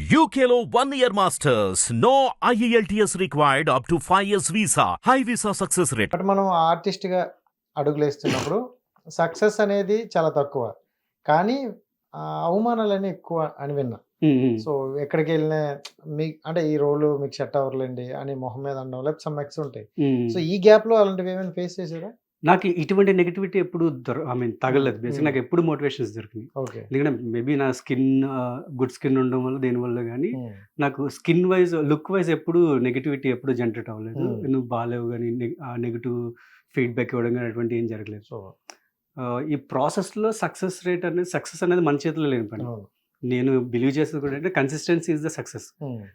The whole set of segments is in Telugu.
UKLO 1 year masters. No IELTS required up to 5 years visa. High visa success rate. But మనం ఆర్టిస్ట్గా అడుగులేస్తున్నప్పుడు సక్సెస్ అనేది చాలా తక్కువ, కానీ అవమానాలని ఎక్కువ అని విన్నా. సో ఎక్కడికి వెళ్ళినా మీ అంటే ఈ రోలు మీకు సెట్ అవ్వలేండి అని మొహం మీద అనడం, లేకపోతే సమ్ ఎక్స్ ఉంటాయి. సో ఈ గ్యాప్ లో అలాంటివి ఏమైనా ఫేస్ చేశారా? నాకు ఇటువంటి నెగటివిటీ ఎప్పుడు తగలేదు. బేసిక్ నాకు ఎప్పుడు మోటివేషన్స్ దొరికినాయి. ఓకే. ఎందుకంటే మేబీ నా స్కిన్ గుడ్ స్కిన్ ఉండడం వల్ల దేనివల్ల కానీ నాకు స్కిన్ వైజ్ లుక్ వైజ్ ఎప్పుడు నెగటివిటీ ఎప్పుడు జనరేట్ అవ్వలేదు. నువ్వు బాగాలేవు కానీ నెగిటివ్ ఫీడ్బ్యాక్ ఇవ్వడం కానీ అటువంటి ఏం జరగలేదు. సో ఈ ప్రాసెస్లో సక్సెస్ అనేది మన చేతిలో లేని పని. నేను బిలీవ్ చేసేది కూడా అంటే కన్సిస్టెన్సీ ఇస్ ద సక్సెస్.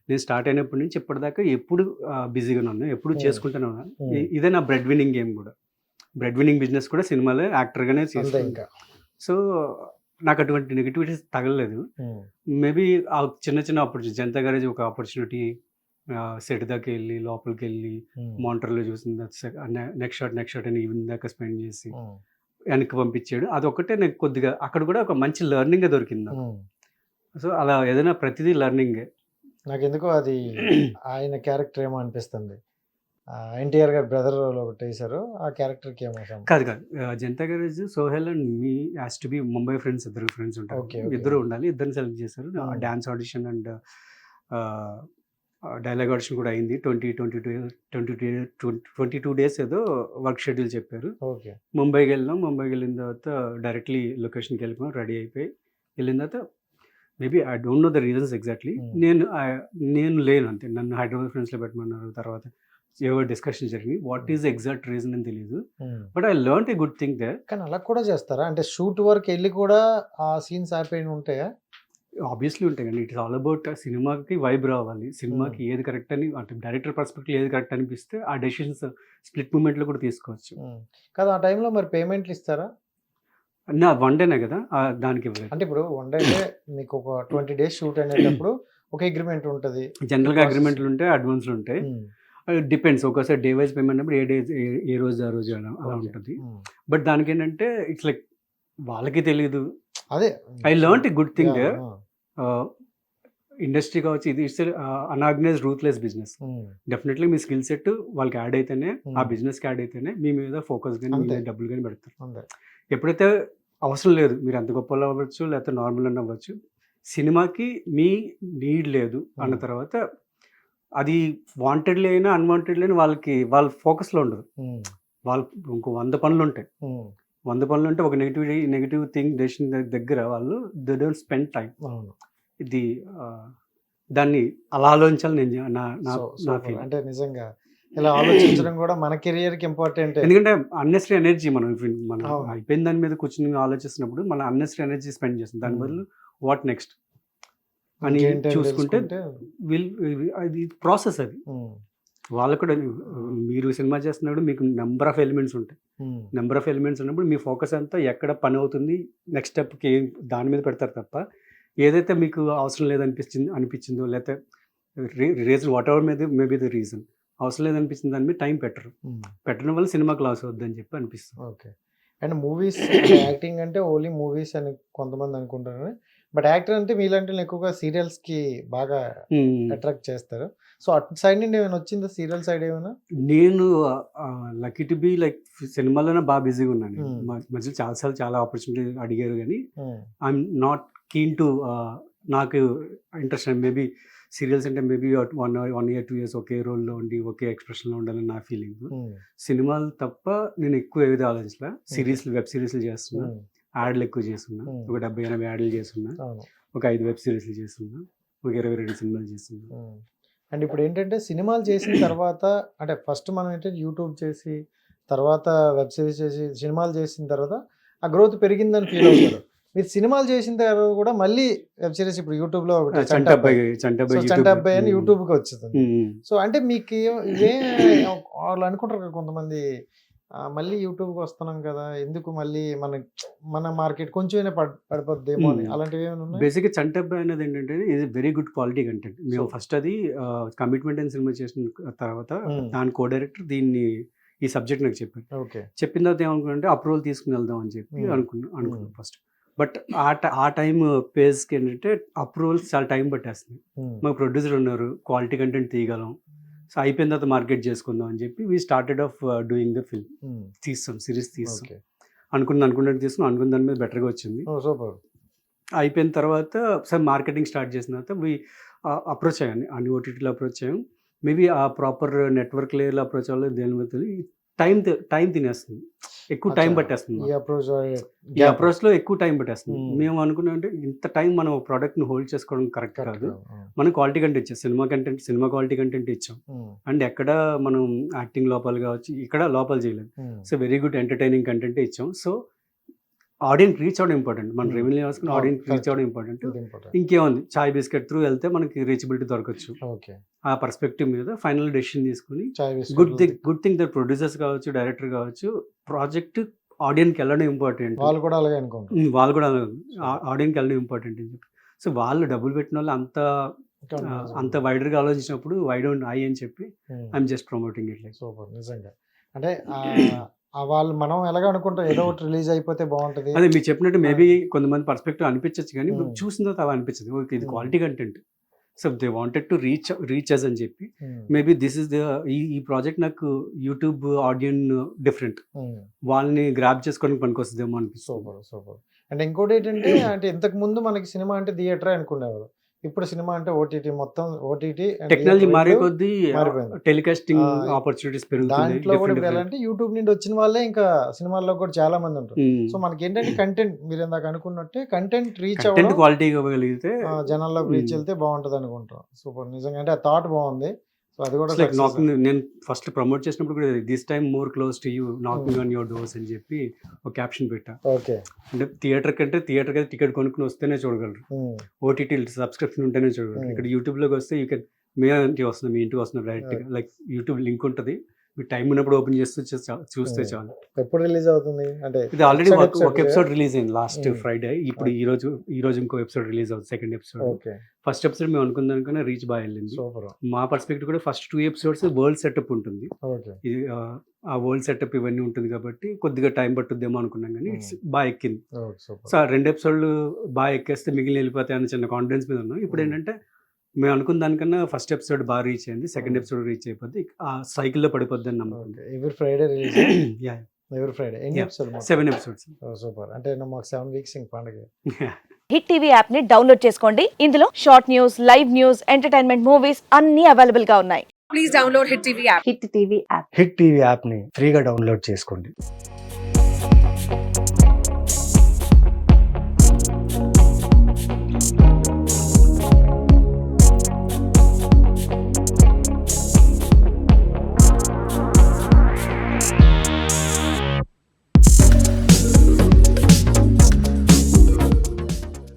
నేను స్టార్ట్ అయినప్పటి నుంచి ఇప్పటిదాకా ఎప్పుడు బిజీగానే ఉన్నాను, ఎప్పుడు చేసుకుంటూనే ఉన్నాను. ఇదే నా బ్రెడ్ విన్నింగ్ గేమ్ కూడా. బ్రెడ్ విన్నింగ్ బిజినెస్ కూడా సినిమాలో యాక్టర్గానే చేస్తాను. సో నాకు అటువంటి నెగిటివిటీస్ తగలలేదు. మేబీ ఆ చిన్న చిన్న ఆపర్చునిటీ, జనతా గ్యారేజ్ ఒక ఆపర్చునిటీ, సెట్ దాకా వెళ్ళి లోపలికి వెళ్ళి మానిటర్లో చూసింది, నెక్స్ట్ షాట్ అని ఈవినింగ్ దాకా స్పెండ్ చేసి వెనక్కి పంపించాడు. అదొకటే నాకు కొద్దిగా అక్కడ కూడా ఒక మంచి లెర్నింగ్ దొరికింది నాకు. సో అలా ఏదైనా ప్రతిదీ లెర్నింగే. నాకు ఎందుకో అది ఆయన క్యారెక్టర్ ఏమో అనిపిస్తుంది. ఎన్టీఆర్ గారి బ్రదర్ ఒకటి వేశారు, ఆ క్యారెక్టర్కి ఏమో కాదు. Janatha Garage Sohel and me has to be Mumbai friends, ఇద్దరు ఫ్రెండ్స్ ఉంటారు. ఇద్దరు ఉండాలి, ఇద్దరిని సెలెక్ట్ చేశారు. Dance audition and dialogue audition కూడా అయింది. 22 డేస్ ఏదో వర్క్ షెడ్యూల్ చెప్పారు. ముంబైకి వెళ్ళాం. ముంబైకి వెళ్ళిన తర్వాత డైరెక్ట్లీ లొకేషన్కి వెళ్ళిపోయాం, రెడీ అయిపోయి వెళ్ళిన తర్వాత maybe I don't know the reasons exactly. నేను లేను అంతే. నన్ను హైదరాబాద్ ఫ్రెండ్స్లో పెట్టమన్నారు. తర్వాత ఏవో డిస్కషన్ జరిగింది. వాట్ ఈస్ ఎగ్జాక్ట్ రీజన్ అని తెలియదు. But I learn a good thing there. కానీ అలా కూడా చేస్తారా? అంటే షూట్ వరకు వెళ్ళి కూడా ఆ సీన్స్ ఆపేయడం ఉంటాయా? ఆబ్వియస్లీ ఉంటాయి కానీ ఇట్ ఇస్ ఆల్ అబౌట్ సినిమాకి వైబ్ రావాలి. సినిమాకి ఏది కరెక్ట్ అని, అంటే డైరెక్టర్ పర్స్పెక్టివ్ ఏది కరెక్ట్ అనిపిస్తే ఆ డెసిషన్స్ స్ప్లిట్ మూమెంట్లో కూడా తీసుకోవచ్చు. కదా ఆ టైంలో మరి పేమెంట్లు ఇస్తారా? నా వన్ డేనే కదా, దానికి ఇవ్వలేదు. అంటే ఇప్పుడు వన్ డే మీకు ఒక 20 days షూట్ అనేటప్పుడు ఒక అగ్రిమెంట్ ఉంటుంది. జనరల్గా అగ్రిమెంట్లు ఉంటాయి, అడ్వాన్స్లు ఉంటాయి. డిపెండ్స్. ఒక్కోసారి డే వైజ్ పేమెంట్ అప్పుడు ఏ రోజు ఆ రోజు అలా ఉంటుంది. బట్ దానికి ఏంటంటే ఇట్స్ లైక్ వాళ్ళకి తెలియదు. అదే I learn a good thing. Industry కావచ్చు, ఇది it's unorganised ruthless business. Definitely me skill set వాళ్ళకి యాడ్ అయితేనే, ఆ బిజినెస్కి యాడ్ అయితేనే మీ మీద ఫోకస్ కానీ మీ మీద డబ్బులు కానీ పెడతారు. ఎప్పుడైతే అవసరం లేదు, మీరు ఎంత గొప్పలో అవ్వచ్చు లేకపోతే నార్మల్ అని అవ్వచ్చు, సినిమాకి మీ నీడ్ లేదు అన్న తర్వాత అది వాంటెడ్లీ అయినా అన్వాంటెడ్లీ అయినా వాళ్ళ ఫోకస్లో ఉండదు. వాళ్ళు ఇంకో 100 పనులు ఉంటాయి. 100 పనులు ఉంటే ఒక నెగిటివ్ థింగ్ డెసిషన్ దగ్గర వాళ్ళు దే డోంట్ స్పెండ్ టైం. ఇది దాన్ని అలా ఆలోచించాలి నేను నా ఫీల్. అంటే నిజంగా ఇలా ఆలోచించడం కూడా మన కెరియర్కి ఇంపార్టెంట్. ఎందుకంటే అన్నెసరీ ఎనర్జీ మనం అయిపోయిన దాని మీద కూర్చొని ఆలోచిస్తున్నప్పుడు మన అన్నెసరీ ఎనర్జీ స్పెండ్ చేస్తుంది. దాని బదులు వాట్ నెక్స్ట్ అని చూసుకుంటే అది ప్రాసెస్. అది వాళ్ళకు కూడా మీరు సినిమా చేస్తున్నప్పుడు మీకు నెంబర్ ఆఫ్ ఎలిమెంట్స్ ఉంటాయి. నెంబర్ ఆఫ్ ఎలిమెంట్స్ ఉన్నప్పుడు మీ ఫోకస్ అంతా ఎక్కడ పని అవుతుంది, నెక్స్ట్ స్టెప్కి దాని మీద పెడతారు తప్ప ఏదైతే మీకు అవసరం లేదనిపించిందో లేకపోతే reason what ever maybe the reason అవసరం లేదనిపించింది దాని మీద టైం పెట్టడం వల్ల సినిమాకి లాస్ అవుద్దని చెప్పి అనిపిస్తుంది. ఓకే. అండ్ మూవీస్ యాక్టింగ్ అంటే ఓన్లీ మూవీస్ అని కొంతమంది అనుకుంటారు, బట్ యాక్టర్ అంటే మీలాంటి ఎక్కువగా సీరియల్స్కి బాగా అట్రాక్ట్ చేస్తారు. సో అటు సైడ్ నుండి ఏమైనా వచ్చిందా, సీరియల్ సైడ్ ఏమైనా? నేను లక్కీ టు బి లైక్ సినిమాలోనే బాగా బిజీగా ఉన్నాను. మధ్యలో చాలాసార్లు చాలా ఆపర్చునిటీ అడిగారు కానీ ఐఎమ్ నాట్ కీన్ టు, నాకు ఇంట్రెస్ట్ మేబీ సీరియల్స్ అంటే మేబీ 1 year 2 years ఒకే రోల్లో ఉండి ఒకే ఎక్స్ప్రెషన్లో ఉండాలని నా ఫీలింగ్. సినిమాలు తప్ప నేను ఎక్కువ ఏది ఆలోచించలే. వెబ్ సిరీస్లు చేస్తున్నా, యాడ్లు ఎక్కువ చేస్తున్నా. ఒక 70-80 యాడ్లు చేస్తున్నా, ఒక 5 వెబ్ సిరీస్లు చేస్తున్నా, ఒక 22 సినిమాలు చేస్తున్నా. అండ్ ఇప్పుడు ఏంటంటే సినిమాలు చేసిన తర్వాత, అంటే ఫస్ట్ మనం ఏంటంటే యూట్యూబ్ చేసి తర్వాత వెబ్ సిరీస్ చేసి సినిమాలు చేసిన తర్వాత ఆ గ్రోత్ పెరిగిందని ఫీల్ అవుతారు. మీరు సినిమాలు చేసిన తర్వాత కూడా మళ్ళీ వెబ్ సిరీస్ ఇప్పుడు యూట్యూబ్లో ఒకటి చంటాబ్బాయి అని యూట్యూబ్కి వచ్చింది. సో అంటే మీకు ఇవే వాళ్ళు అనుకుంటారు కొంతమంది, మళ్ళీ యూట్యూబ్కి వస్తున్నాం కదా, ఎందుకు మళ్ళీ మన మార్కెట్ కొంచెం పడిపోద్దేమో అని, అలాంటివి ఏమైనా ఉన్నాయి? బేసిక్గా చంటాబ్బాయి అనేది ఏంటంటే ఇది వెరీ గుడ్ క్వాలిటీ కంటెంట్. మేము ఫస్ట్ అది కమిట్మెంట్ అని సినిమా చేసిన తర్వాత దాని కో డైరెక్టర్ దీన్ని ఈ సబ్జెక్ట్ నాకు చెప్పారు. చెప్పిన తర్వాత ఏమనుకున్నా అంటే అప్రూవల్ తీసుకుని వెళ్దాం అని చెప్పి అనుకున్నాం ఫస్ట్. బట్ ఆ టైం పేజ్కి ఏంటంటే అప్రూవల్స్ చాలా టైం పట్టేస్తుంది. మాకు ప్రొడ్యూసర్ ఉన్నారు, క్వాలిటీ కంటెంట్ తీయగలం, సో అయిపోయిన తర్వాత మార్కెట్ చేసుకుందాం అని చెప్పి we started off doing the film. తీస్తాం, సిరీస్ తీస్తాం అనుకున్నట్టు తీసుకున్నాం, అనుకున్న దాని మీద బెటర్గా వచ్చింది. సూపర్. అయిపోయిన తర్వాత సార్ మార్కెటింగ్ స్టార్ట్ చేసిన తర్వాత వీ అప్రోచ్ అయ్యాను, అన్ని ఓటీటీలో అప్రోచ్ అయ్యాం. మేబీ ఆ ప్రాపర్ నెట్వర్క్ లేయర్లో అప్రోచ్ అవ్వలేదు, దేని మీద టైం తినేస్తుంది, ఎక్కువ టైం పట్టేస్తుంది. ఈ అప్రోచ్లో ఎక్కువ టైం పట్టేస్తుంది. మేము అనుకున్నాం అంటే ఇంత టైం మనం ప్రోడక్ట్ని హోల్డ్ చేసుకోవడం కరెక్ట్ కాదు. మనం క్వాలిటీ కంటెంట్ ఇచ్చాం, సినిమా క్వాలిటీ కంటెంట్ ఇచ్చాం, అండ్ ఎక్కడ మనం యాక్టింగ్ లోపాలు కావచ్చు, ఇక్కడ లోపాలు చేయలేదు. So very good entertaining content ఇచ్చాం. సో ఆడియన్స్ రీచ్ అవ్వడం ఇంపార్టెంట్, మన రెవెన్యూ వేసుకుని ఆడియన్స్ రీచ్ అవ్వడం ఇంపార్టెంట్. ఇంకేముంది, చాయ్ బిస్కెట్ త్రూ వెళ్తే మనకి రీచబిలిటీ దొరకచ్చు. ఆ పర్స్పెక్టివ్ మీద ఫైనల్ డెసిషన్ తీసుకుని గుడ్ థింగ్ దట్ ప్రొడ్యూసర్స్ కావచ్చు, డైరెక్టర్ కావచ్చు, ప్రాజెక్ట్ ఆడియన్కి వెళ్ళడం ఇంపార్టెంట్. వాళ్ళు కూడా అలాగే అనుకుంటారు, ఆడియన్కి వెళ్ళడం ఇంపార్టెంట్ అని చెప్పి. సో వాళ్ళు డబ్బులు పెట్టిన వాళ్ళు అంత వైడర్గా ఆలోచించినప్పుడు వై డోంట్ ఐ అని చెప్పి I'm just promoting it. Like super. నిజంగా అంటే వాళ్ళు మనం ఎలాగ అనుకుంటాం, ఏదో ఒకటి రిలీజ్ అయిపోతే బాగుంటుంది. అదే మీరు చెప్పినట్టు మేబీ కొంతమంది పర్స్పెక్టివ్ అనిపించచ్చు, కానీ చూసిన తర్వాత అలా అనిపించదు, ఓకే ఇది quality content. So they wanted to reach us అని చెప్పి మేబీ దిస్ ఇస్ ద ఈ ప్రాజెక్ట్ నాకు యూట్యూబ్ ఆడియన్ డిఫరెంట్, వాళ్ళని గ్రాప్ చేసుకోవడానికి పనికొస్తుందేమో అనిపిస్తుంది. సూపర్. అంటే ఇంకోటి ఏంటంటే అంటే ఇంతకు ముందు మనకి సినిమా అంటే థియేటర్ అనుకునేవారు, ఇప్పుడు సినిమా అంటే ఓటీటీ, మొత్తం ఓటీటీ టెక్నాలజీ మారే కొద్దీ టెలికాస్టింగ్ ఆపర్చునిటీస్ పెరుగుతాయి. దాంట్లో కూడా ఇప్పుడు ఎలా అంటే యూట్యూబ్ నుండి వచ్చిన వాళ్ళే ఇంకా సినిమాల్లో కూడా చాలా మంది ఉంటారు. సో మనకి ఏంటంటే కంటెంట్, మీరు ఇందాక అనుకున్నట్టే కంటెంట్ రీచ్ అవ్వడం, క్వాలిటీ ఇవ్వగలిగితే జనాల్లోకి రీచ్ వెళ్తే బాగుంటుంది అనుకుంటాం. సూపర్. నిజంగా అంటే ఆ థాట్ బాగుంది. సో అది కూడా నేను ఫస్ట్ ప్రమోట్ చేసినప్పుడు కూడా this time more close to you, knocking on your doors అని చెప్పి ఒక క్యాప్షన్ పెట్టా. ఓకే. అంటే థియేటర్ అయితే టికెట్ కొనుక్కుని వస్తేనే చూడగలరు, ఓటీటీ సబ్స్క్రిప్షన్ ఉంటేనే చూడగలరు. ఇక్కడ యూట్యూబ్లోకి వస్తే యూ కెన్, మీ ఇంటికి వస్తుంది, మీ ఇంటికి వస్తుంది డైరెక్ట్గా, లైక్ యూట్యూబ్ లింక్ ఉంటుంది, మీ టైం ఉన్నప్పుడు ఓపెన్ చేస్తూ చూస్తే చాలు. ఎప్పుడు రిలీజ్ అవుతుంది అంటే? ఇది ఆల్రెడీ ఒక ఎపిసోడ్ రిలీజ్ అయింది లాస్ట్ ఫ్రైడే. ఇప్పుడు ఈ రోజు ఇంకో ఎపిసోడ్ రిలీజ్ అవుతుంది, సెకండ్ ఎపిసోడ్. ఫస్ట్ ఎపిసోడ్ మేము అనుకున్న రీచ్ బాగా వెళ్ళింది. మా పర్స్పెక్టివ్ కూడా ఫస్ట్ 2 ఎపిసోడ్స్ వరల్డ్ సెటప్ ఉంటుంది, ఇది ఆ వరల్డ్ సెటప్ ఇవన్నీ ఉంటుంది కాబట్టి కొద్దిగా టైం పట్టుద్దేమో అనుకున్నాం, కానీ ఇట్స్ బాగా ఎక్కింది. సో 2 ఎపిసోడ్లు బాగా ఎక్కేస్తే మిగిలిన వెళ్ళిపోతాయి అన్న చిన్న కాన్ఫిడెన్స్ మీద ఉన్నాం. ఇప్పుడు ఏంటంటే మేము అనుకున్న దానికన్నా ఫస్ట్ ఎపిసోడ్ బాగా రీచ్ అయింది, సెకండ్ ఎపిసోడ్ రీచ్ అయిపోద్ది, ఆ సైకిల్లో పడిపోద్ది అని నమ్మకం. Every Friday release. Every Friday. 7 episodes. Super. అంటే మాకు 7 వీక్స్ ఇంక పండుగ. హిట్ టీవీ యాప్ ని డౌన్లోడ్ చేసుకోండి. ఇందులో short news, live news, entertainment movies అన్ని అవైలబుల్ గా ఉన్నాయి. Please download hit TV app. Hit TV app ని ఫ్రీగా డౌన్లోడ్ చేసుకోండి.